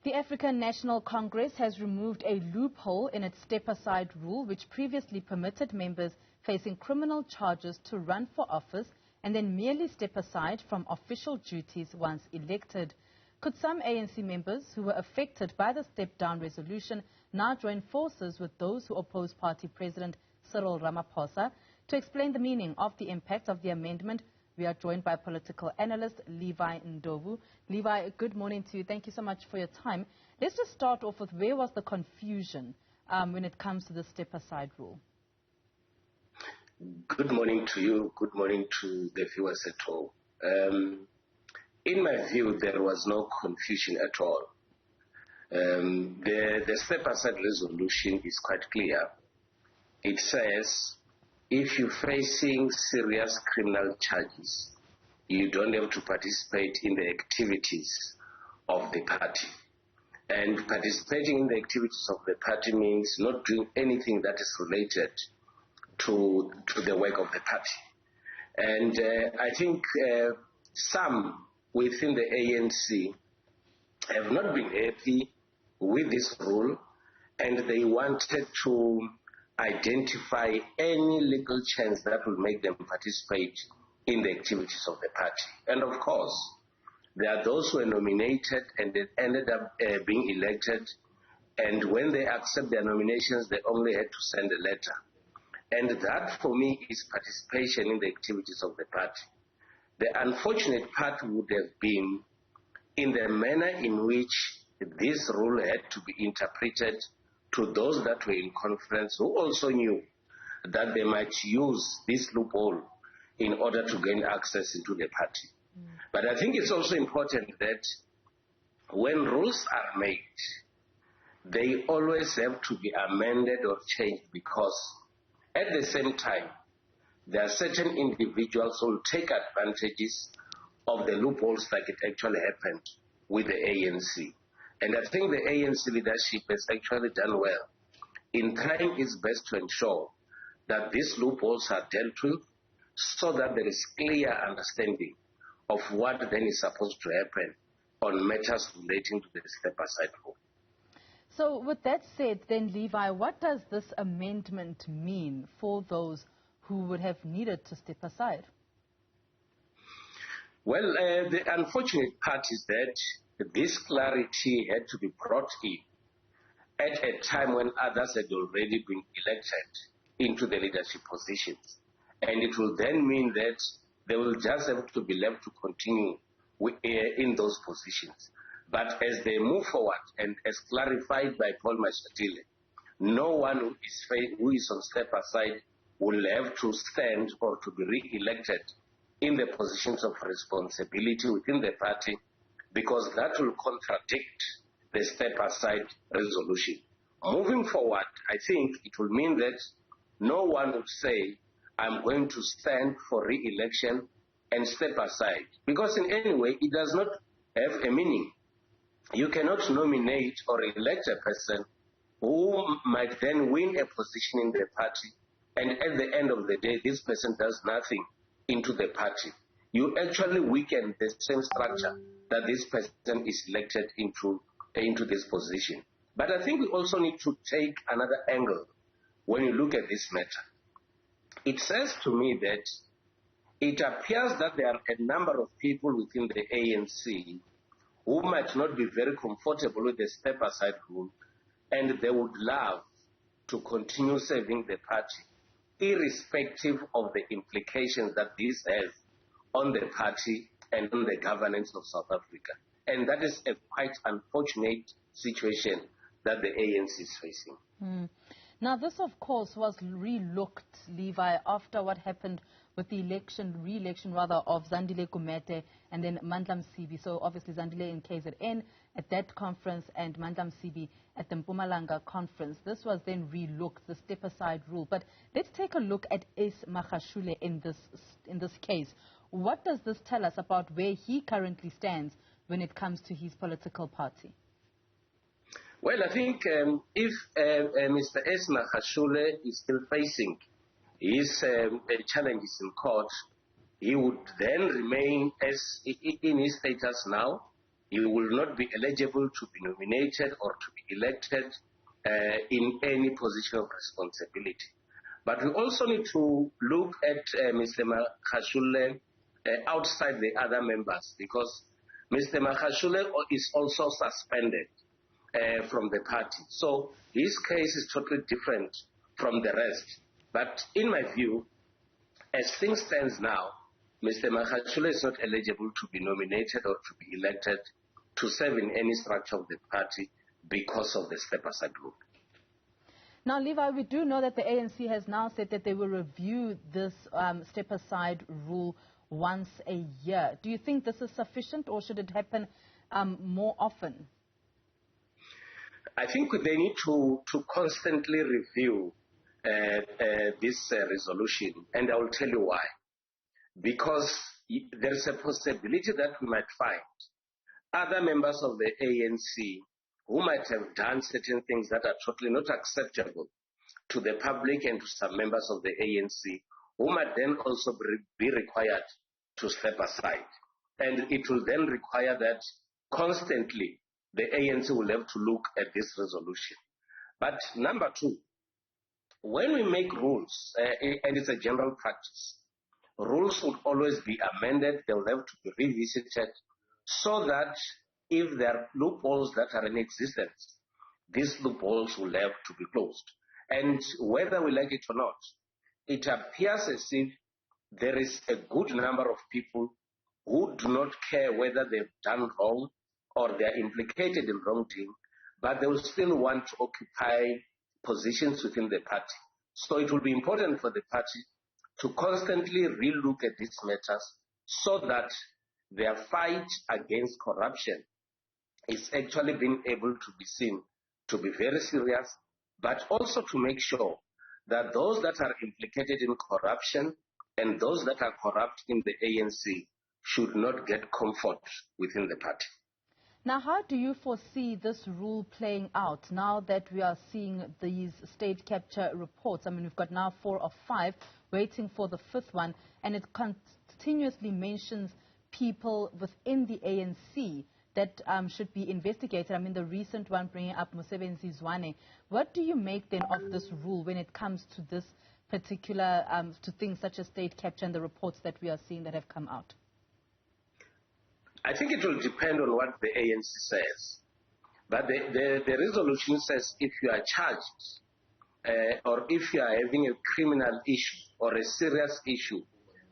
The African National Congress has removed a loophole in its step-aside rule which previously permitted members facing criminal charges to run for office and then merely step aside from official duties once elected. Could some ANC members who were affected by the step-down resolution now join forces with those who oppose party president Cyril Ramaphosa? To explain the meaning of the impact of the amendment, we are joined by political analyst Levy Ndou. Levi, good morning to you. Thank you so much for your time. Let's just start off with where was the confusion when it comes to the step-aside rule? Good morning to you. Good morning to the viewers at home. In my view, there was no confusion at all. The step-aside resolution is quite clear. It says, if you're facing serious criminal charges, you don't have to participate in the activities of the party. And participating in the activities of the party means not doing anything that is related to the work of the party. And I think some within the ANC have not been happy with this rule, and they wanted to identify any legal chance that will make them participate in the activities of the party. And of course, there are those who are nominated and they ended up being elected, and when they accept their nominations, they only had to send a letter. And that, for me, is participation in the activities of the party. The unfortunate part would have been in the manner in which this rule had to be interpreted to those that were in conference who also knew that they might use this loophole in order to gain access into the party. But I think it's also important that when rules are made, they always have to be amended or changed, because at the same time, there are certain individuals who will take advantages of the loopholes like it actually happened with the ANC. And I think the ANC leadership has actually done well in trying its best to ensure that these loopholes are dealt with so that there is clear understanding of what then is supposed to happen on matters relating to the step-aside rule. So with that said, then, Levi, what does this amendment mean for those who would have needed to step aside? Well, the unfortunate part is that this clarity had to be brought in at a time when others had already been elected into the leadership positions. And it will then mean that they will just have to be left to continue in those positions. But as they move forward, and as clarified by Paul Mashatile, no one who is on step aside will have to stand or to be re-elected in the positions of responsibility within the party, because that will contradict the step-aside resolution. Moving forward, I think it will mean that no one would say, I'm going to stand for re-election and step aside, because in any way, it does not have a meaning. You cannot nominate or elect a person who might then win a position in the party, and at the end of the day, this person does nothing into the party. You actually weaken the same structure that this person is elected into this position. But I think we also need to take another angle when you look at this matter. It says to me that it appears that there are a number of people within the ANC who might not be very comfortable with the step-aside rule, and they would love to continue serving the party, irrespective of the implications that this has on the party and on the governance of South Africa. And that is a quite unfortunate situation that the ANC is facing. Now, this, of course, was re-looked, Levi, after what happened with the re-election of Zandile Gumede and then Mandla Msibi. So, obviously, Zandile in KZN at that conference and Mandla Msibi at the Mpumalanga conference. This was then re-looked, the step-aside rule. But let's take a look at Ace Magashule in this case. What does this tell us about where he currently stands when it comes to his political party? Well, I think if Mr. S. Magashule is still facing his challenges in court, he would then remain as in his status now, you will not be eligible to be nominated or to be elected in any position of responsibility. But we also need to look at Mr. Makhashule outside the other members, because Mr. Makhashule is also suspended from the party. So his case is totally different from the rest. But in my view, as things stand now, Mr. Makhashule is not eligible to be nominated or to be elected to serve in any structure of the party because of the step-aside rule. Now, Levi, we do know that the ANC has now said that they will review this step-aside rule once a year. Do you think this is sufficient, or should it happen more often? I think they need to constantly review this resolution, and I will tell you why. Because there is a possibility that we might find other members of the ANC who might have done certain things that are totally not acceptable to the public and to some members of the ANC, who might then also be required to step aside. And it will then require that constantly the ANC will have to look at this resolution. But number two, when we make rules, and it's a general practice, rules would always be amended, they will have to be revisited, so that if there are loopholes that are in existence, these loopholes will have to be closed. And whether we like it or not, it appears as if there is a good number of people who do not care whether they've done wrong or they are implicated in wrongdoing, but they will still want to occupy positions within the party. So it will be important for the party to constantly relook at these matters so that their fight against corruption is actually being able to be seen to be very serious, but also to make sure that those that are implicated in corruption and those that are corrupt in the ANC should not get comfort within the party. Now, how do you foresee this rule playing out now that we are seeing these state capture reports? I mean, we've got now 4 of 5 waiting for the 5th one, and it continuously mentions people within the ANC that should be investigated. I mean, the recent one bringing up Mosebenzi Zwane. What do you make then of this rule when it comes to this particular, to things such as state capture and the reports that we are seeing that have come out? I think it will depend on what the ANC says. But the resolution says if you are charged or if you are having a criminal issue or a serious issue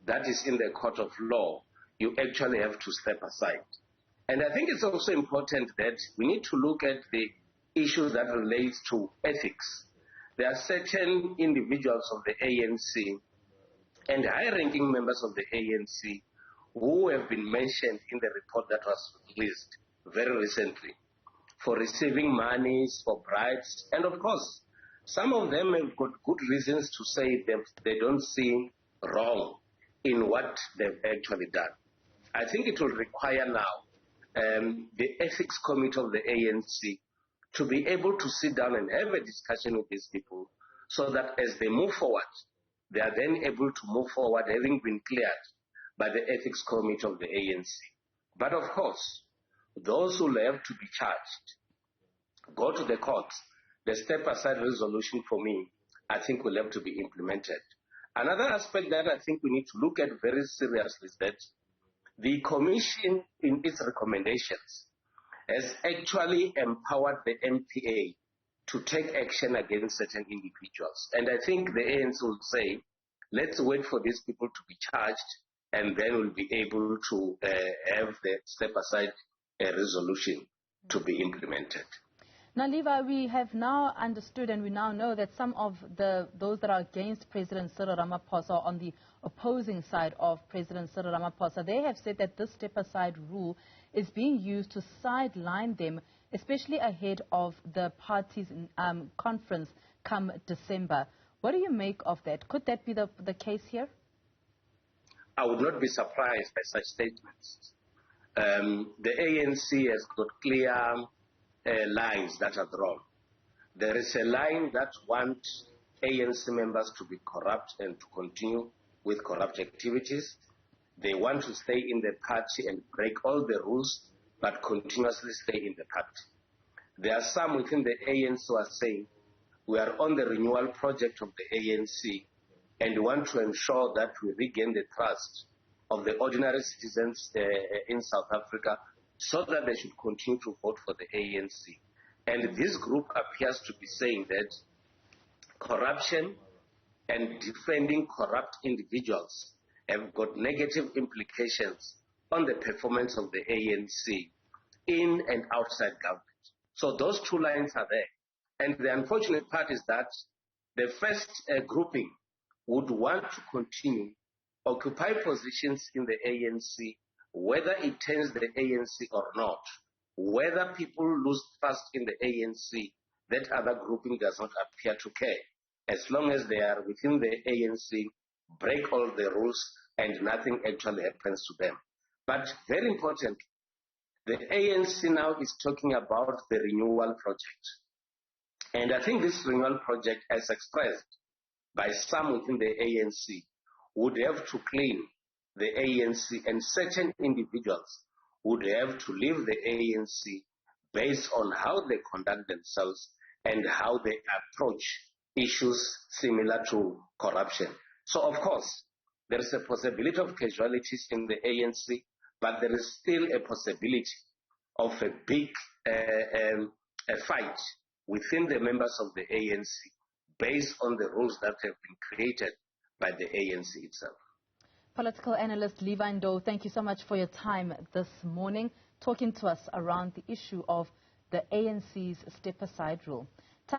that is in the court of law, you actually have to step aside. And I think it's also important that we need to look at the issues that relate to ethics. There are certain individuals of the ANC and high-ranking members of the ANC who have been mentioned in the report that was released very recently for receiving monies, for bribes, and of course, some of them have got good reasons to say that they don't see wrong in what they've actually done. I think it will require now the ethics committee of the ANC to be able to sit down and have a discussion with these people so that as they move forward, they are then able to move forward having been cleared by the ethics committee of the ANC. But of course, those who have to be charged, go to the courts. The step-aside resolution for me, I think will have to be implemented. Another aspect that I think we need to look at very seriously is that the Commission, in its recommendations, has actually empowered the MPA to take action against certain individuals. And I think the ANC will say, let's wait for these people to be charged, and then we'll be able to have the step-aside resolution to be implemented. Now, Levi, we have now understood and we now know that some of those that are against President Cyril Ramaphosa, on the opposing side of President Cyril Ramaphosa, they have said that this step-aside rule is being used to sideline them, especially ahead of the party's conference come December. What do you make of that? Could that be the case here? I would not be surprised by such statements. The ANC has got clear lines that are drawn. There is a line that wants ANC members to be corrupt and to continue with corrupt activities. They want to stay in the party and break all the rules but continuously stay in the party. There are some within the ANC who are saying, we are on the renewal project of the ANC and want to ensure that we regain the trust of the ordinary citizens in South Africa so that they should continue to vote for the ANC. And this group appears to be saying that corruption and defending corrupt individuals have got negative implications on the performance of the ANC in and outside government. So those two lines are there. And the unfortunate part is that the first grouping would want to continue occupy positions in the ANC, whether it turns the ANC or not, whether people lose trust in the ANC, that other grouping does not appear to care. As long as they are within the ANC, break all the rules and nothing actually happens to them. But very important, the ANC now is talking about the renewal project. And I think this renewal project, as expressed by some within the ANC, would have to clean the ANC, and certain individuals would have to leave the ANC based on how they conduct themselves and how they approach issues similar to corruption. So, of course, there is a possibility of casualties in the ANC, but there is still a possibility of a big a fight within the members of the ANC based on the rules that have been created by the ANC itself. Political analyst Levy Ndou, thank you so much for your time this morning, talking to us around the issue of the ANC's step-aside rule.